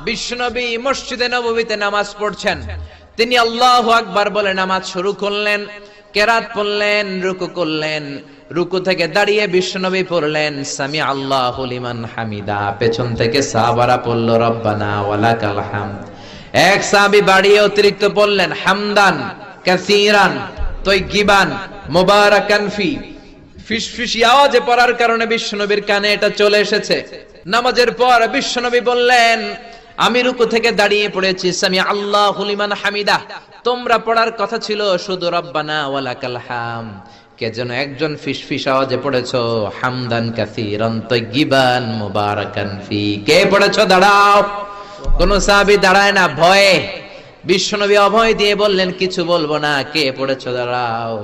বিশ্বনবী মসজিদে নববীতে নামাজ পড়ছেন, তিনি আল্লাহু আকবার বলে নামাজ শুরু করলেন, কেরাত পড়লেন, রুকু করলেন, রুকু থেকে দাঁড়িয়ে বিশ্বনবী পড়লেন সামি আল্লাহু লিমান হামিদা, পেছন থেকে সাহাবারা পড়ল রব্বানা ওয়ালাকাল হামদ। এক সাহাবী বাড়িয়ে অতিরিক্ত পড়লেন হামদান কাসীরান তাইয়িবান মুবারাকান ফি, ফিসফিসি আওয়াজে পড়ার কারণে বিশ্বনবীর কানে এটা চলে এসেছে। নামাজের পর বিশ্বনবী বললেন আমি রুকু থেকে দাঁড়িয়ে পড়েছি সামি আল্লাহু লিমান হামিদা, তোমরা পড়ার কথা ছিল শুধু রব্বানা ওয়ালাকাল হামদ, কে যেন একজন ফিসফিস আওয়াজে পড়েছো হামদান কাসীরান তাইয়িবান মুবারাকান ফি। কে পড়েছো? দাঁড়াও। কোন সাহাবী দাঁড়ায় না, ভয়ে। বিশ্বনবী অভয় দিয়ে বললেন কিছু বলবো না, কে পড়েছো? দাঁড়াও।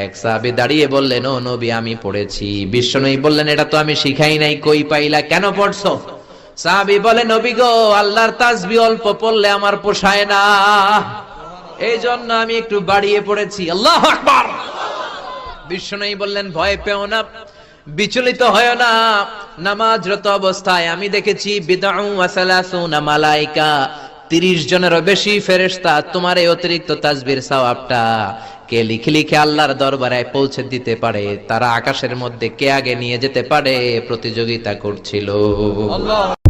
এক সাহাবী দাঁড়িয়ে বললেন ও নবী আমি পড়েছি। বিশ্বনবী বললেন এটা তো আমি শিখাই নাই, কই পাইলা, কেন পড়ছো? সাহাবী বলে নবী গো, আল্লাহর তাসবিহ অল্প পড়লে আমার পোষায় না, এই জন্য আমি একটু বাড়িয়ে পড়েছি। আল্লাহু আকবার। বিশ্বনবী বললেন ভয় পেও না, বিচলিত হয় না, নামাজরত অবস্থায় আমি দেখেছি বিদউ ওয়া সালাসুনা মালায়েকা, 30 জনেরও বেশি ফেরেশতা তোমার এই অতিরিক্ত তাসবিহর সওয়াবটা কে লিখে লিখে আল্লাহর দরবারে পৌঁছে দিতে পারে, তারা আকাশের মধ্যে কে আগে নিয়ে যেতে পারে প্রতিযোগিতা করছিল। আল্লাহ।